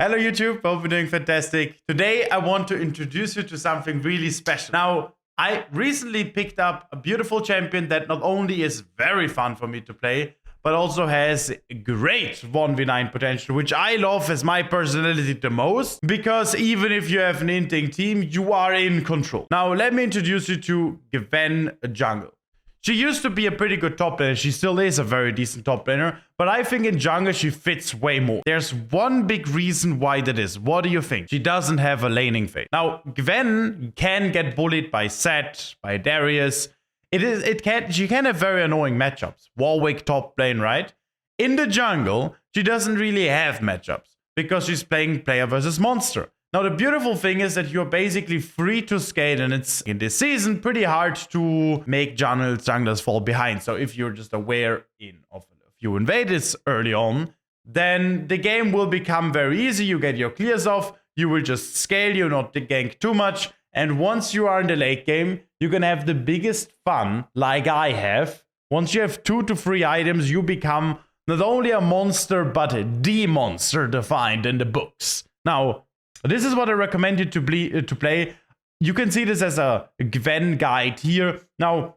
Hello YouTube, hope you're doing fantastic. Today I want to introduce you to something really special. Now, I recently picked up a beautiful champion that not only is very fun for me to play, but also has great 1v9 potential, which I love as my personality the most, because even if you have an inting team, you are in control. Now, let me introduce you to Gwen jungle. She used to be a pretty good top laner. She still is a very decent top laner, but I think in jungle she fits way more. There's one big reason why that is. What do you think? She doesn't have a laning phase. Now, Gwen can get bullied by Zed, by Darius. She can have very annoying matchups. Warwick top lane, right? In the jungle, she doesn't really have matchups because she's playing player versus monster. Now, the beautiful thing is that you're basically free to scale, and it's in this season pretty hard to make junglers fall behind. So if you're just aware of a few invaders early on, then the game will become very easy. You get your clears off, you will just scale, you not gank too much. And once you are in the late game, you're gonna have the biggest fun, like I have. Once you have 2 to 3 items, you become not only a monster, but the monster defined in the books. Now, this is what I recommend you to play. You can see this as a Gwen guide here. Now,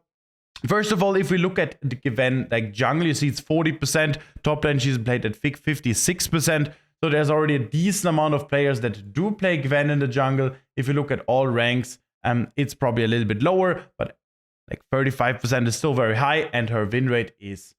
first of all, if we look at the Gwen like jungle, you see it's 40%. Top lane, she's played at 56%. So there's already a decent amount of players that do play Gwen in the jungle. If you look at all ranks, it's probably a little bit lower, but like 35% is still very high, and her win rate is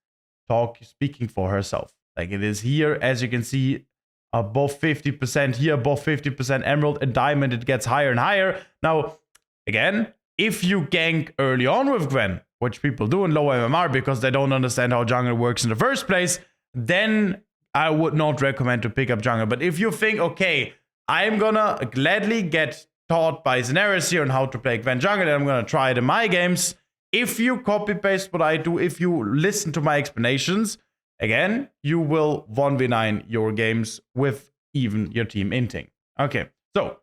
speaking for herself. Like it is here, as you can see, above 50%, here above 50% emerald and diamond, it gets higher and higher. Now, again, if you gank early on with Gwen, which people do in low MMR because they don't understand how jungle works in the first place, then I would not recommend to pick up jungle. But if you think, okay, I'm gonna gladly get taught by Sinerias here on how to play Gwen jungle, and I'm gonna try it in my games. If you copy paste what I do, if you listen to my explanations, again, you will 1v9 your games with even your team inting. Okay, so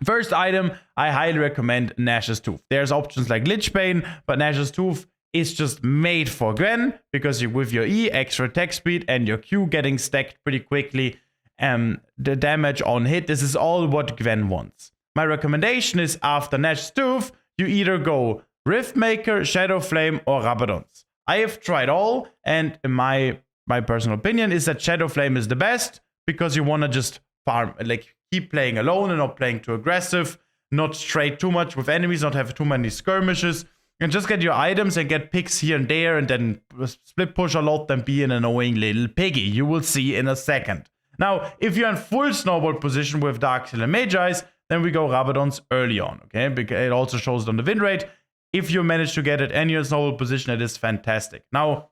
first item, I highly recommend Nash's Tooth. There's options like Lich Bane, but Nash's Tooth is just made for Gwen because with your E, extra attack speed, and your Q getting stacked pretty quickly, the damage on hit, this is all what Gwen wants. My recommendation is after Nash's Tooth, you either go Riftmaker, Shadow Flame, or Rabadons. I have tried all, and in my personal opinion is that Shadow Flame is the best because you want to just farm, like keep playing alone and not playing too aggressive, not trade too much with enemies, not have too many skirmishes, and just get your items and get picks here and there, and then split push a lot and be an annoying little piggy. You will see in a second. Now, if you're in full snowball position with Darkseal and Magi's, then we go Rabadons early on, okay? Because it also shows on the win rate. If you manage to get it in your snowball position, it is fantastic. Now,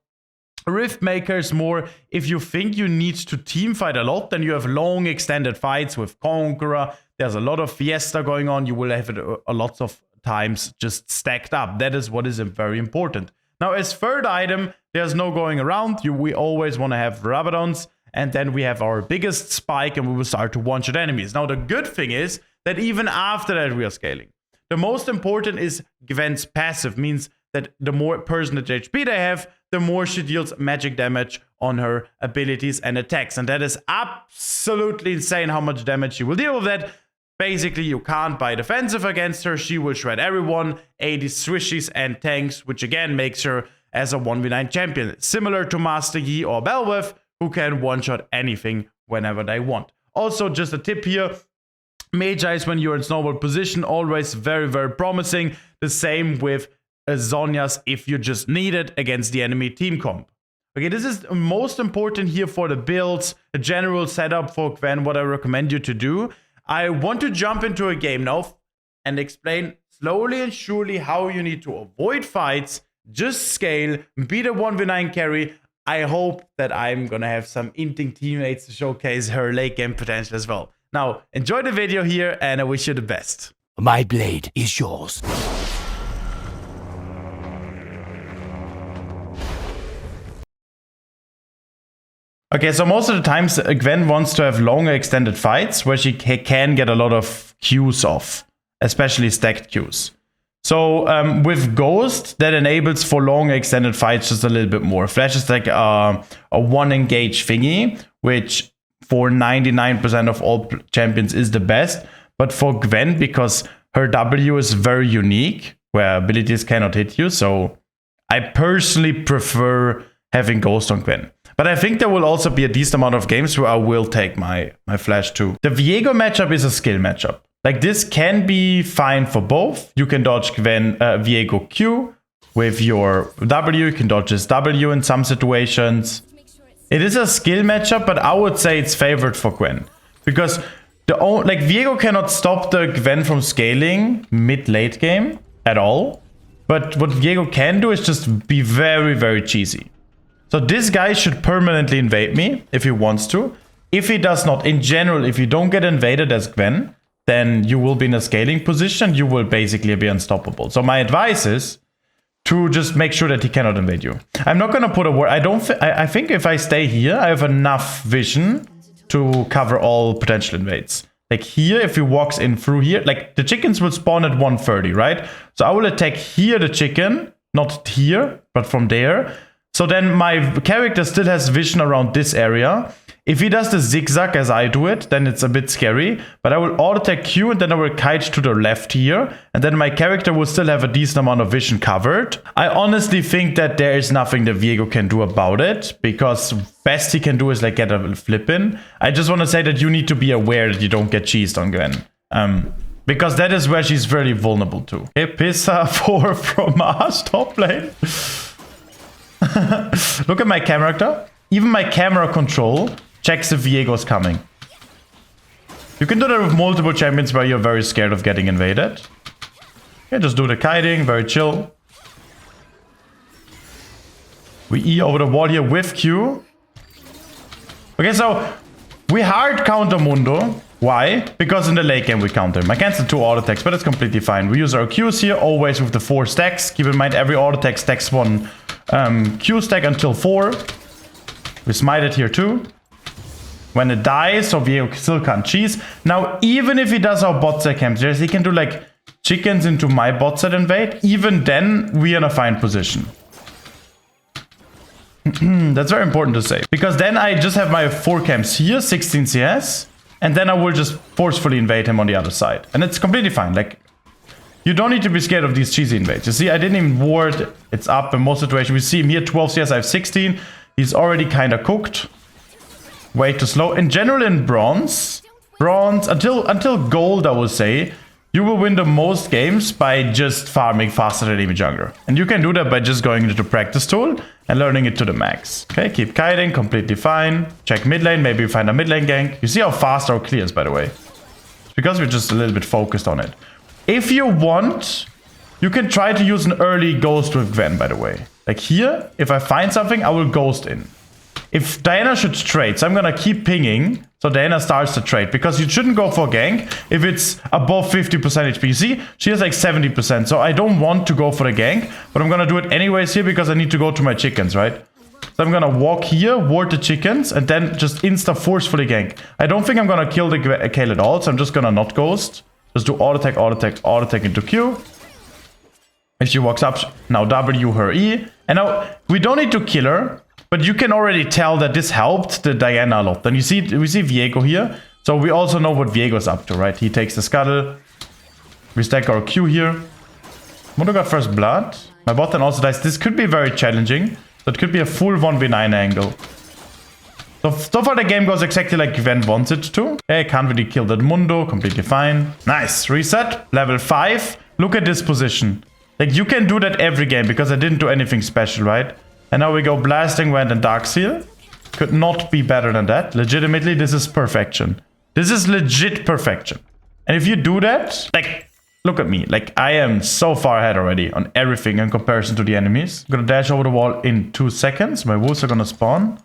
Riftmaker is more if you think you need to team fight a lot, then you have long extended fights with Conqueror. There's a lot of Fiesta going on. You will have it a lot of times just stacked up. That is what is very important. Now, as third item, there's no going around. We always want to have Rabadons, and then we have our biggest spike, and we will start to one-shot enemies. Now, the good thing is that even after that, we are scaling. The most important is Gwen's passive, means that the more percentage HP they have, the more she deals magic damage on her abilities and attacks. And that is absolutely insane how much damage she will deal with that. Basically, you can't buy defensive against her. She will shred everyone, 80 swishies and tanks, which again makes her as a 1v9 champion. Similar to Master Yi or Belweth, who can one-shot anything whenever they want. Also, just a tip here. Magi's, when you're in snowball position, always very, very promising. The same with Zhonya's if you just need it against the enemy team comp. Okay, this is most important here for the builds, a general setup for Gwen, what I recommend you to do. I want to jump into a game now and explain slowly and surely how you need to avoid fights, just scale, be the 1v9 carry. I hope that I'm gonna have some inting teammates to showcase her late game potential as well. Now, enjoy the video here, and I wish you the best. My blade is yours. Okay, so most of the times Gwen wants to have longer extended fights where she can get a lot of Qs off, especially stacked Qs. So with Ghost, that enables for longer extended fights just a little bit more. Flash is like a one engage thingy, which for 99% of all champions is the best. But for Gwen, because her W is very unique, where abilities cannot hit you, so I personally prefer having Ghost on Gwen. But I think there will also be a decent amount of games where I will take my Flash too. The Viego matchup is a skill matchup. Like, this can be fine for both. You can dodge Gwen, Viego Q with your W. You can dodge his W in some situations. It is a skill matchup, but I would say it's favored for Gwen. Because Viego cannot stop the Gwen from scaling mid-late game at all. But what Viego can do is just be very, very cheesy. So this guy should permanently invade me if he wants to. If he does not, in general, if you don't get invaded as Gwen, then you will be in a scaling position. You will basically be unstoppable. So my advice is to just make sure that he cannot invade you. I'm not going to put a word. I think if I stay here, I have enough vision to cover all potential invades. Like here, if he walks in through here, like the chickens will spawn at 130, right? So I will attack here the chicken, not here, but from there. So then my character still has vision around this area. If he does the zigzag as I do it, then it's a bit scary. But I will auto-attack Q and then I will kite to the left here. And then my character will still have a decent amount of vision covered. I honestly think that there is nothing that Viego can do about it. Because best he can do is like get a flip in. I just want to say that you need to be aware that you don't get cheesed on Gwen. Because that is where she's very vulnerable to. Okay, Pissa 4 from us, top lane. Look at my character. Even my camera control checks if Viego's coming. You can do that with multiple champions where you're very scared of getting invaded. Okay, just do the kiting, very chill. We E over the wall here with Q. Okay, so we hard counter Mundo. Why? Because in the late game we counter him. I cancel 2 auto attacks, but it's completely fine. We use our Qs here, always with the 4 stacks. Keep in mind every auto attack stacks 1 Q stack until 4. We smite it here too. When it dies, so Viego still can't cheese. Now, even if he does our bot set camps, he can do like chickens into my bot set invade. Even then, we are in a fine position. That's very important to say. Because then I just have my 4 camps here, 16 CS. And then I will just forcefully invade him on the other side. And it's completely fine. Like, you don't need to be scared of these cheesy invades. You see, I didn't even ward. It's up in most situations. We see him here, 12 CS, I have 16. He's already kind of cooked. Way too slow. In general, in bronze, until gold, I would say, you will win the most games by just farming faster than enemy jungler. And you can do that by just going into the practice tool and learning it to the max. Okay, keep kiting, completely fine. Check mid lane, maybe find a mid lane gank. You see how fast our clears, by the way. It's because we're just a little bit focused on it. If you want, you can try to use an early ghost with Gwen, by the way. Like here, if I find something, I will ghost in. If Diana should trade, so I'm gonna keep pinging, so Diana starts to trade, because you shouldn't go for gank if it's above 50% HP. You see, she has like 70%, so I don't want to go for the gank, but I'm gonna do it anyways here because I need to go to my chickens, right? So I'm gonna walk here, ward the chickens, and then just insta forcefully gank. I don't think I'm gonna kill the Kale at all, so I'm just gonna not ghost. Just do auto attack, auto attack, auto attack into Q. If she walks up, now W her E. And now, we don't need to kill her, but you can already tell that this helped the Diana a lot. And we see Viego here, so we also know what Viego's up to, right? He takes the scuttle. We stack our Q here. Mundo got first blood. My bot then also dies. This could be very challenging. So it could be a full 1v9 angle. So far the game goes exactly like Gwen wants it to. Okay, can't really kill that Mundo. Completely fine. Nice. Reset. Level 5. Look at this position. Like, you can do that every game because I didn't do anything special, right? And now we go Blasting Wind and Dark Seal. Could not be better than that. Legitimately, this is perfection. This is legit perfection. And if you do that, like, look at me. Like, I am so far ahead already on everything in comparison to the enemies. I'm gonna dash over the wall in 2 seconds. My wolves are gonna spawn.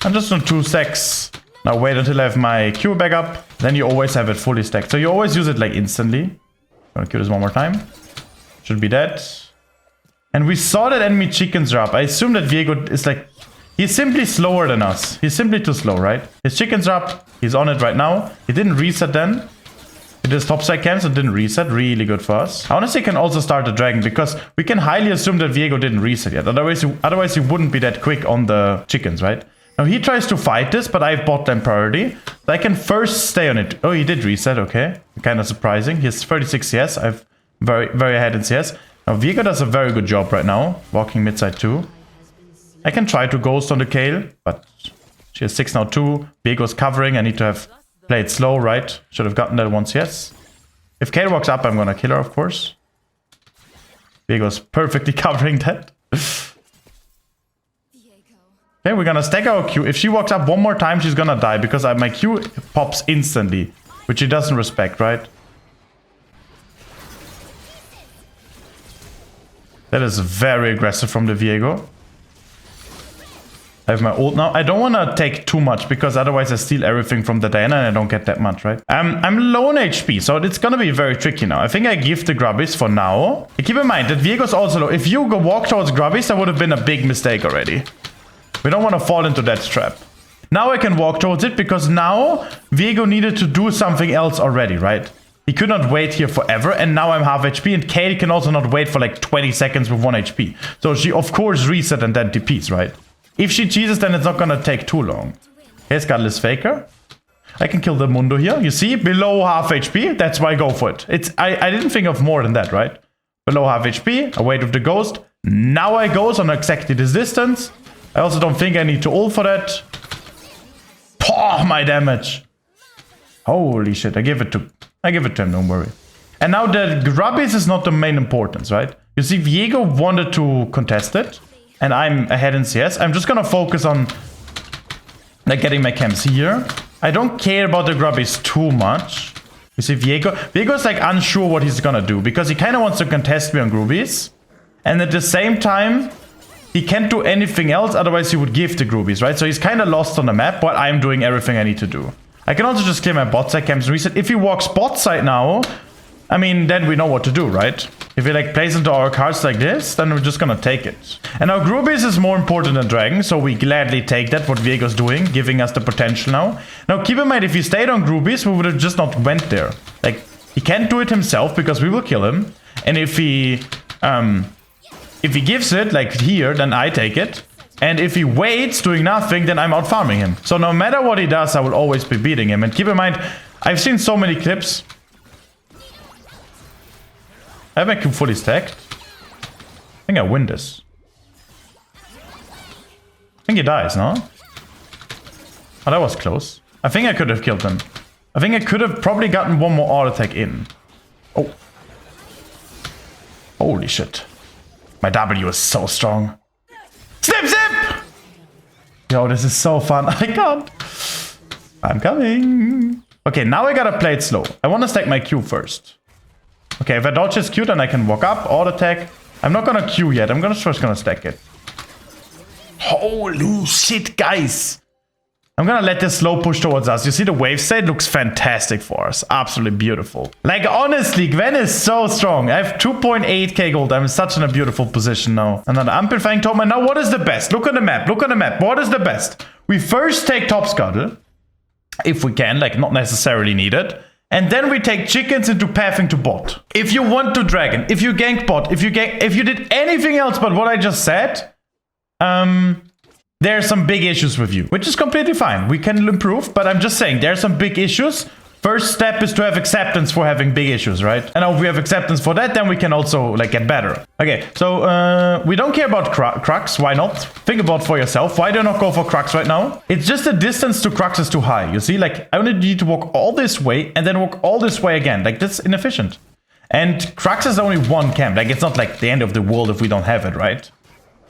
I'm just on 2 secs. Now wait until I have my Q back up. Then you always have it fully stacked. So you always use it like instantly. Gonna Q this one more time. Should be dead. And we saw that enemy chickens are up. I assume that Viego is like... He's simply slower than us. He's simply too slow, right? His chickens are up. He's on it right now. He didn't reset then. It is topside camps and didn't reset. Really good for us. I honestly can also start the dragon because we can highly assume that Viego didn't reset yet. Otherwise he wouldn't be that quick on the chickens, right? Now he tries to fight this, but I have bot lane priority. So I can first stay on it. Oh, he did reset, okay. Kind of surprising. He has 36 CS. I've very ahead in CS. Now Viego does a very good job right now. Walking mid side too. I can try to ghost on the Kayle, but she has 6 now too. Viego's covering. I need to have played slow, right? Should have gotten that once, yes. If Kayle walks up, I'm gonna kill her, of course. Viego's perfectly covering that. Okay, we're gonna stack our Q. If she walks up one more time, she's gonna die because my Q pops instantly, which she doesn't respect, right? That is very aggressive from the Viego. I have my ult now. I don't want to take too much because otherwise I steal everything from the Diana and I don't get that much, right? I'm low on HP, so it's gonna be very tricky now. I think I give the Grubbies for now. Keep in mind that Viego's also low. If you go walk towards Grubbies, that would have been a big mistake already. We don't want to fall into that trap. Now I can walk towards it because now Viego needed to do something else already, right? He could not wait here forever, and now I'm half HP, and Kayle can also not wait for like 20 seconds with 1 HP. So she, of course, reset and then DPs, right? If she cheeses, then it's not gonna take too long. Here's Catalyst Faker. I can kill the Mundo here. You see, below half HP, that's why I go for it. I didn't think of more than that, right? Below half HP, I wait with the Ghost. Now I go on exactly this distance. I also don't think I need to ult for that. Oh, my damage. Holy shit, I give it to him, don't worry. And now the Grubbies is not the main importance, right? You see, Viego wanted to contest it, and I'm ahead in CS. I'm just gonna focus on like getting my camps here. I don't care about the Grubbies too much. You see, Viego's like unsure what he's gonna do because he kind of wants to contest me on Grubbies, and at the same time, he can't do anything else, otherwise he would give the Grubbies, right? So he's kind of lost on the map, but I'm doing everything I need to do. I can also just clear my bot side camps and reset. If he walks bot side now, I mean, then we know what to do, right? If he like plays into our cards like this, then we're just gonna take it. And now Grubbies is more important than Dragon, so we gladly take that, what Viego's doing, giving us the potential now. Now keep in mind, if he stayed on Grubbies, we would have just not went there. Like, he can't do it himself because we will kill him. And if he gives it, like here, then I take it. And if he waits doing nothing, then I'm out farming him. So no matter what he does, I will always be beating him. And keep in mind, I've seen so many clips. I have my Q fully stacked. I think I win this. I think he dies, no? Oh, that was close. I think I could have killed him. I think I could have probably gotten one more auto attack in. Oh. Holy shit. My W is so strong. Snip, zip! Yo, this is so fun. I can't. I'm coming. Okay, now I gotta play it slow. I want to stack my Q first. Okay, if I dodge his Q, then I can walk up, auto attack. I'm not gonna Q yet. I'm first gonna stack it. Holy shit, guys. I'm gonna let this slow push towards us. You see the wave state looks fantastic for us. Absolutely beautiful. Like, honestly, Gwen is so strong. I have 2.8k gold. I'm in such a beautiful position now. Another amplifying totem. Now, what is the best? Look on the map. Look on the map. What is the best? We first take top scuttle. If we can, like, not necessarily needed. And then we take chickens into pathing to bot. If you want to dragon, if you gank bot, if you did anything else but what I just said, there are some big issues with you, which is completely fine. We can improve, but I'm just saying there are some big issues. First step is to have acceptance for having big issues, right? And if we have acceptance for that, then we can also like get better. Okay, so we don't care about Crux. Why not? Think about for yourself. Why do you not go for Crux right now? It's just the distance to Crux is too high. You see, like I only need to walk all this way and then walk all this way again. Like that's inefficient. And Crux is only one camp. Like it's not like the end of the world if we don't have it, right?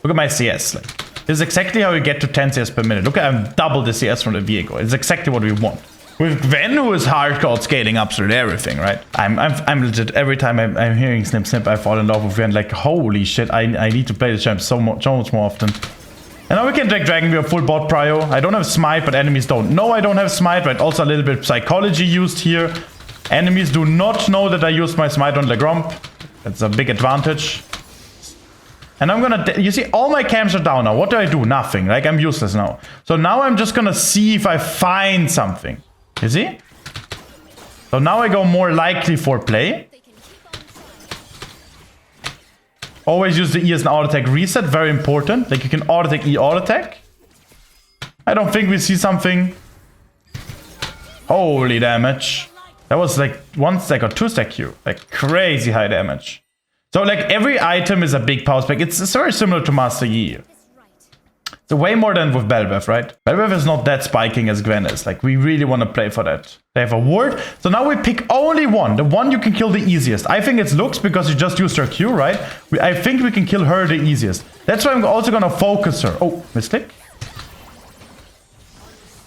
Look at my CS. Like, this is exactly how you get to 10 CS per minute. Look, I'm double the CS from the Viego. It's exactly what we want. With Gwen, who is hardcore scaling absolutely everything, right? I'm legit. Every time I'm hearing snip snip, I fall in love with Gwen. Like, holy shit, I need to play the champ so much more often. And now we can take Dragon. We have full bot prio. I don't have smite, but enemies don't know I don't have smite, right? Also a little bit of psychology used here. Enemies do not know that I used my smite on Legromp. That's a big advantage. And I'm gonna, you see, all my camps are down now. What do I do? Nothing. Like, I'm useless now. So now I'm just gonna see if I find something. You see? So now I go more likely for play. Always use the E as an auto attack reset. Very important. Like, you can auto attack E auto attack. I don't think we see something. Holy damage. That was like 1 stack or 2 stack Q. Like crazy high damage. So like every item is a big power spec. It's very similar to Master Yi. So way more than with Belbev, right? Belbev is not that spiking as Gwen is. Like we really want to play for that. They have a ward. So now we pick only one. The one you can kill the easiest. I think it's Lux because you just used her Q, right? I think we can kill her the easiest. That's why I'm also going to focus her. Oh, misclick.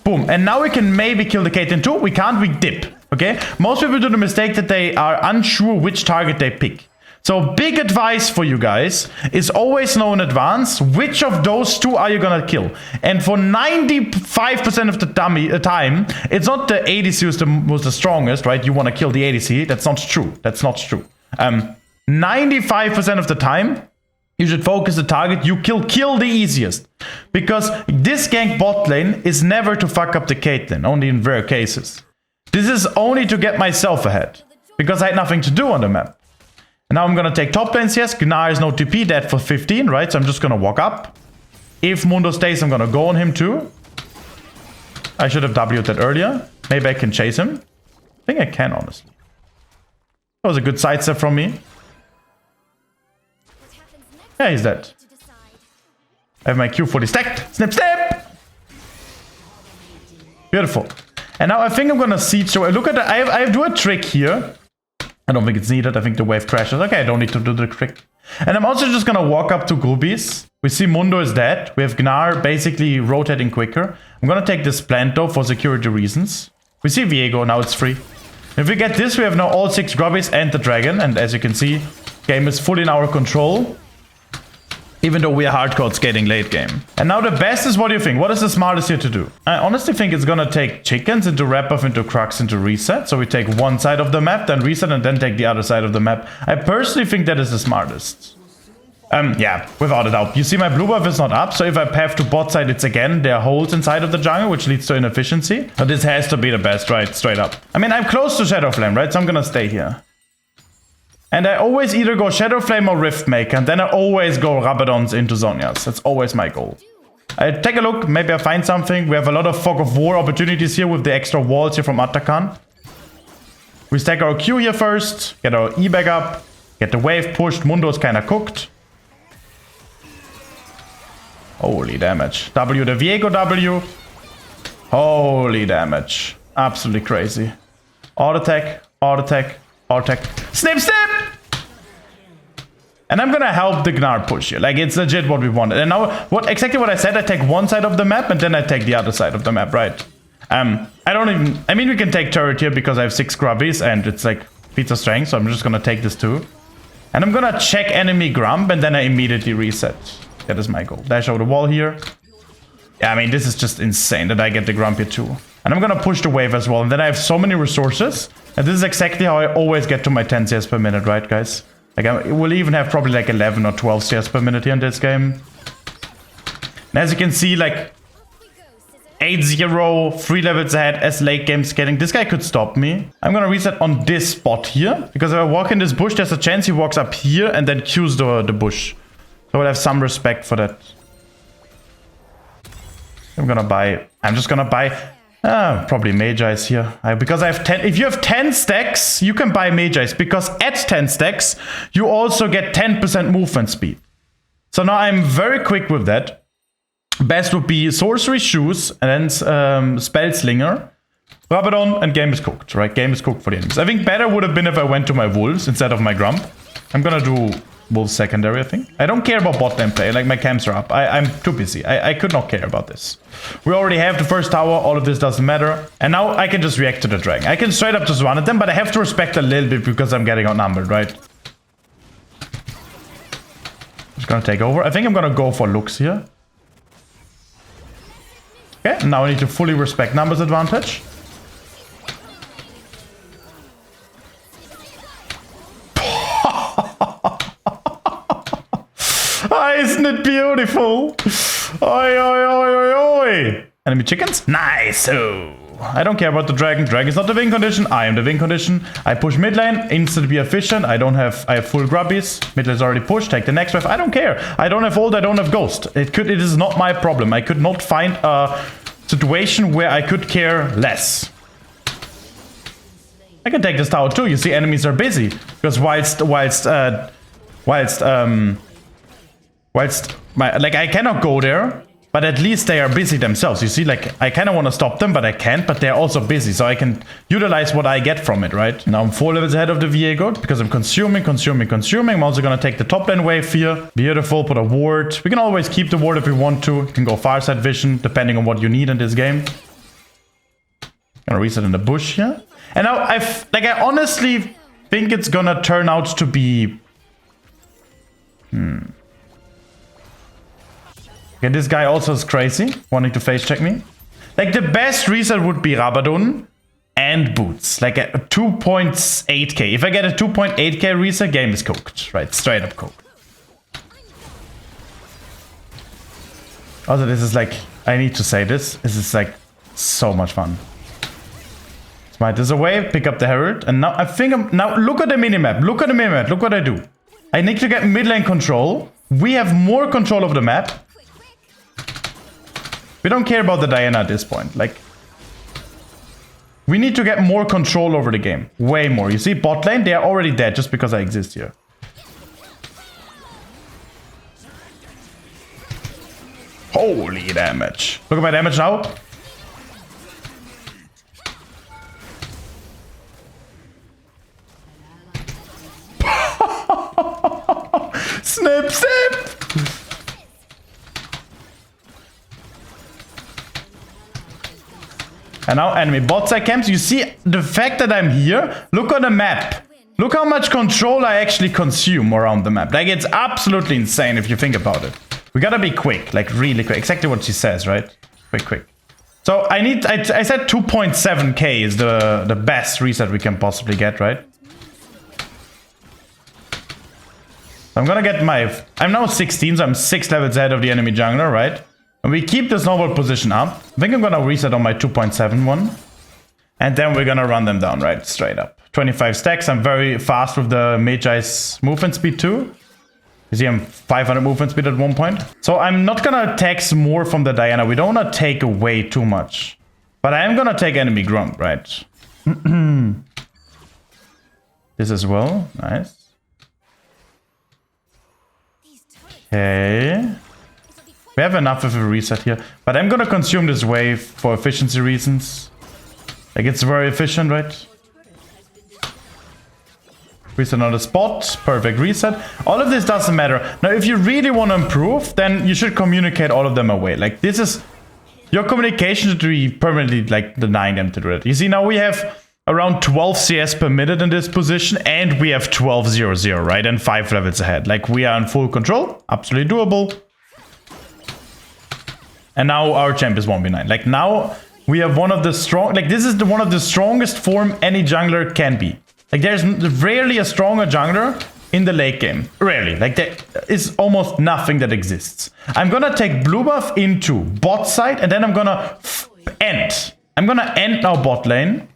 Boom. And now we can maybe kill the Caitlyn too. We can't, we dip. Okay? Most people do the mistake that they are unsure which target they pick. So big advice for you guys is always know in advance which of those two are you gonna kill. And for 95% of the time, it's not the ADC who's the strongest, right? You want to kill the ADC. That's not true. That's not true. 95% of the time, you should focus the target. You kill the easiest. Because this gank bot lane is never to fuck up the Caitlyn, only in rare cases. This is only to get myself ahead. Because I had nothing to do on the map. And now I'm gonna take top lanes, yes. Gnar is no TP, dead for 15, right? So I'm just gonna walk up. If Mundo stays, I'm gonna go on him too. I should have W'd that earlier. Maybe I can chase him. I think I can, honestly. That was a good sidestep from me. Yeah, he's dead. I have my Q fully stacked. Snip, snip! Beautiful. And now I think I'm gonna siege. So look at that. I do a trick here. I don't think it's needed. I think the wave crashes. Okay, I don't need to do the trick. And I'm also just gonna walk up to Gubi's. We see Mundo is dead. We have Gnar basically rotating quicker. I'm gonna take this plant though for security reasons. We see Viego, now it's free. If we get this, we have now all 6 Grubbies and the dragon. And as you can see, game is fully in our control. Even though we are hardcore skating late game. And now the best is, what do you think? What is the smartest here to do? I honestly think it's gonna take chickens into wrap buff into Crux into reset. So we take one side of the map, then reset, and then take the other side of the map. I personally think that is the smartest. Yeah, without a doubt. You see my blue buff is not up, so if I path to bot side, it's again, there are holes inside of the jungle, which leads to inefficiency. But this has to be the best, right? Straight up. I mean, I'm close to Shadow Flame, right? So I'm gonna stay here. And I always either go Shadow Flame or Rift Maker, and then I always go Rabadons into Zhonya's. That's always my goal. I take a look, maybe I find something. We have a lot of Fog of War opportunities here with the extra walls here from Atakan. We stack our Q here first, get our E back up, get the wave pushed. Mundo's kind of cooked. Holy damage. W the Viego W. Holy damage. Absolutely crazy. Auto attack, auto attack. Attack. Snip, snip! And I'm gonna help the Gnar push here. Like, it's legit what we wanted. And now, exactly what I said, I take one side of the map and then I take the other side of the map, right? I mean, we can take turret here because I have 6 Grubbies and it's like pizza strength, so I'm just gonna take this too. And I'm gonna check enemy Grump and then I immediately reset. That is my goal. Dash over the wall here. Yeah, I mean, this is just insane that I get the Grump here too. And I'm gonna push the wave as well. And then I have so many resources. And this is exactly how I always get to my 10 CS per minute, right, guys? Like, I will even have probably like 11 or 12 CS per minute here in this game. And as you can see, like, 8-0, 3 levels ahead as late game's getting. This guy could stop me. I'm gonna reset on this spot here. Because if I walk in this bush, there's a chance he walks up here and then Qs the bush. So I'll have some respect for that. I'm just gonna buy... probably Magi's here. Because I have 10. If you have 10 stacks, you can buy Magi's. Because at 10 stacks, you also get 10% movement speed. So now I'm very quick with that. Best would be Sorcery Shoes and then Spell Slinger. Rabadon and game is cooked, right? Game is cooked for the enemies. I think better would have been if I went to my Wolves instead of my Grump. I'm gonna do Wolves secondary, I think. I don't care about bot lane play. Like, my camps are up. I'm too busy. I could not care about this. We already have the first tower. All of this doesn't matter. And now I can just react to the dragon. I can straight up just run at them, but I have to respect a little bit because I'm getting outnumbered, right? Just gonna take over. I think I'm gonna go for Lux here. Okay, now I need to fully respect numbers advantage. Isn't it beautiful? Oi, oi, oi, oi, oi. Enemy chickens? Nice. Oh. I don't care about the dragon. Dragon is not the win condition. I am the win condition. I push mid lane. Instant be efficient. I have full grubbies. Mid lane is already pushed. Take the next wave. I don't care. I don't have ult. I don't have ghost. It is not my problem. I could not find a situation where I could care less. I can take this tower too. You see, enemies are busy because whilst I cannot go there, but at least they are busy themselves. You see, like I kind of want to stop them, but I can't. But they're also busy, so I can utilize what I get from it, right? Now I'm 4 levels ahead of the Viego because I'm consuming. I'm also gonna take the top lane wave here. Beautiful. Put a ward. We can always keep the ward if we want to. You can go far side vision depending on what you need in this game. Gonna reset in the bush here. And now I honestly think it's gonna turn out to be. Okay, this guy also is crazy, wanting to face check me. Like the best reset would be Rabadon and Boots, like a 2.8k. If I get a 2.8k reset, game is cooked, right? Straight up cooked. Also, this is like, I need to say this. This is like so much fun. Smite this away, pick up the Herald, and now I think now look at the minimap. Look at the minimap. Look what I do. I need to get mid lane control. We have more control of the map. We don't care about the Diana at this point. Like, we need to get more control over the game. Way more. You see, bot lane, they are already dead just because I exist here. Holy damage. Look at my damage now. Snip, snip. And now enemy bot side camps. You see the fact that I'm here. Look on the map. Look how much control I actually consume around the map. Like, it's absolutely insane if you think about it. We gotta be quick, like really quick. Exactly what she says, right? Quick. So I said 2.7k is the best reset we can possibly get, right? I'm gonna get I'm now 16, so I'm 6 levels ahead of the enemy jungler, right? And we keep the snowball position up. I think I'm gonna reset on my 2.7 one. And then we're gonna run them down, right? Straight up. 25 stacks. I'm very fast with the Magi's movement speed too. You see, I'm 500 movement speed at one point. So I'm not gonna tax more from the Diana. We don't wanna take away too much. But I am gonna take enemy Grump, right? This as well. Nice. Okay. We have enough of a reset here. But I'm gonna consume this wave for efficiency reasons. Like, it's very efficient, right? Reset on the spot. Perfect reset. All of this doesn't matter. Now, if you really want to improve, then you should communicate all of them away. Like, this is... Your communication should be permanently, like, denying them to do it. You see, now we have around 12 CS per minute in this position, and we have 12-0-0, right? And 5 levels ahead. Like, we are in full control. Absolutely doable. And now our champ is 1v9. Like, now we have one of the strong... Like, this is one of the strongest form any jungler can be. Like, there's rarely a stronger jungler in the late game. Rarely. Like, there is almost nothing that exists. I'm gonna take blue buff into bot side, and then I'm gonna end. I'm gonna end now bot lane.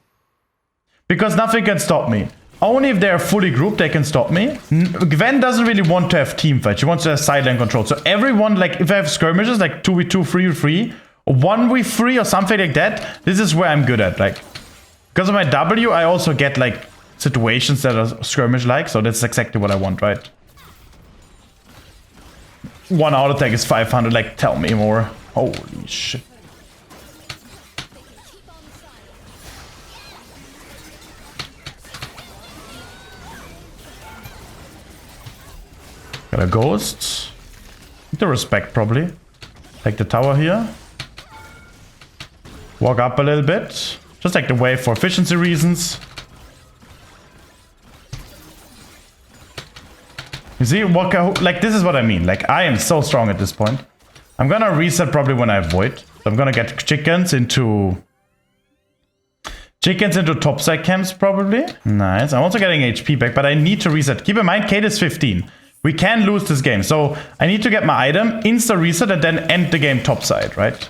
Because nothing can stop me. Only if they're fully grouped, they can stop me. Gwen doesn't really want to have team fight. She wants to have side lane control. So everyone, like, if I have skirmishes, like 2v2, 3v3, or 1v3 or something like that, this is where I'm good at. Like, because of my W, I also get, like, situations that are skirmish-like. So that's exactly what I want, right? One auto attack is 500. Like, tell me more. Holy shit. Got a ghost. The respect, probably. Take the tower here. Walk up a little bit. Just take the wave for efficiency reasons. You see, like, this is what I mean. Like, I am so strong at this point. I'm gonna reset probably when I have void. So I'm gonna get chickens into topside camps, probably. Nice. I'm also getting HP back, but I need to reset. Keep in mind, Kate is 15. We can lose this game. So I need to get my item, insta reset, and then end the game topside, right?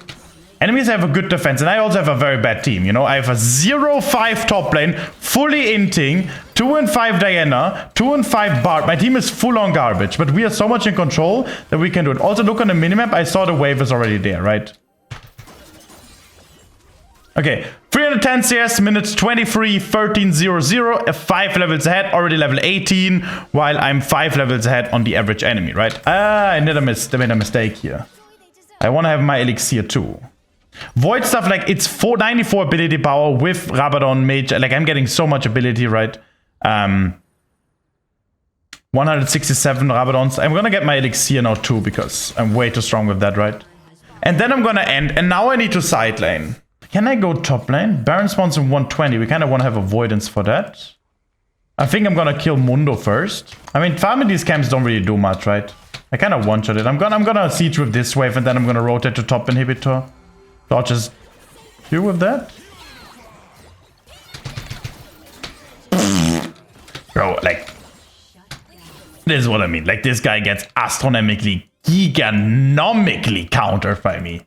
Enemies have a good defense, and I also have a very bad team, you know? I have a 0-5 top lane, fully inting, 2-5 Diana, 2-5 Bard. My team is full on garbage, but we are so much in control that we can do it. Also, look on the minimap. I saw the wave is already there, right? Okay, 310 CS, minutes 23, 13:00, 5 levels ahead, already level 18, while I'm 5 levels ahead on the average enemy, right? I made a mistake here. I want to have my elixir too. Void stuff, like, it's 494 ability power with Rabadon Mage. Like, I'm getting so much ability, right? 167 Rabadons. I'm gonna get my elixir now too, because I'm way too strong with that, right? And then I'm gonna end, and now I need to side lane. Can I go top lane? Baron spawns in 120. We kind of want to have avoidance for that. I think I'm gonna kill Mundo first. I mean, farming these camps don't really do much, right? I kind of one-shot it. I'm gonna siege with this wave, and then I'm gonna rotate to top inhibitor. So I'll just do with that. Bro, like, this is what I mean. Like, this guy gets astronomically, giganomically countered by me.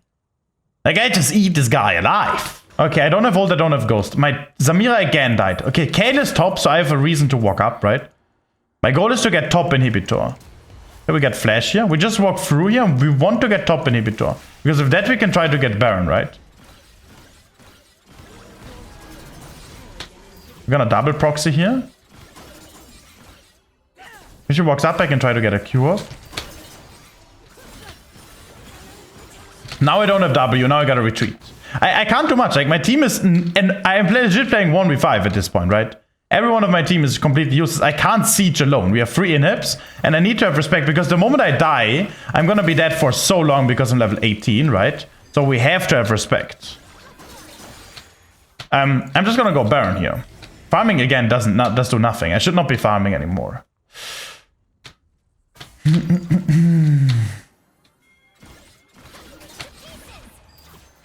Like, I just eat this guy alive. Okay, I don't have ult, I don't have ghost. My Zamira again died. Okay, Kayle is top, so I have a reason to walk up, right? My goal is to get top inhibitor. Here we get flash here. We just walk through here, and we want to get top inhibitor. Because with that, we can try to get Baron, right? We're gonna double proxy here. If she walks up, I can try to get a Q off. Now I don't have W, now I gotta retreat. I can't do much, like my team is, and I am legit playing 1v5 at this point, right? Every one of my team is completely useless. I can't siege alone. We have 3 inhibs, and I need to have respect, because the moment I die, I'm gonna be dead for so long because I'm level 18, right? So we have to have respect. I'm just gonna go Baron here. Farming again does do nothing. I should not be farming anymore.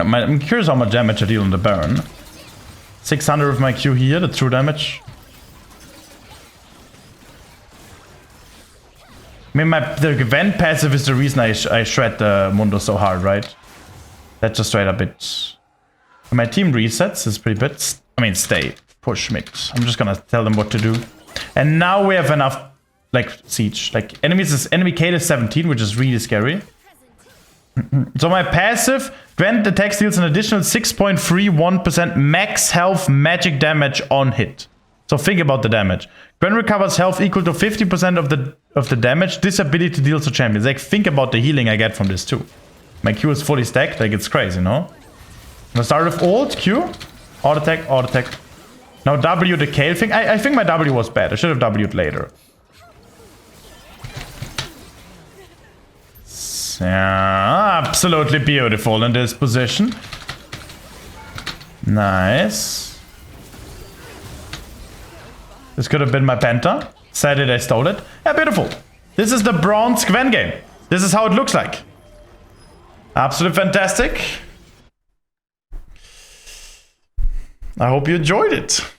I'm curious how much damage I deal on the Baron. 600 with my Q here, the true damage. I mean, the Gwen passive is the reason I shred the Mundo so hard, right? That's just straight up it. When my team resets, it's pretty bit. I mean, stay, push mid. I'm just gonna tell them what to do. And now we have enough, like, siege. Like, enemy Kayle is 17, which is really scary. So my passive, Gwen attacks deals an additional 6.31% max health magic damage on hit. So think about the damage. Gwen recovers health equal to 50% of the damage this ability deals to champions. Like, think about the healing I get from this too. My Q is fully stacked, like, it's crazy, no? I'm gonna start with ult, Q, auto attack, auto attack. Now W the Kayle thing. I think my W was bad. I should have W'd later. Yeah, absolutely beautiful in this position. Nice. This could have been my Penta. Sadly, I stole it. Yeah, beautiful. This is the bronze Gwen game. This is how it looks like. Absolutely fantastic. I hope you enjoyed it.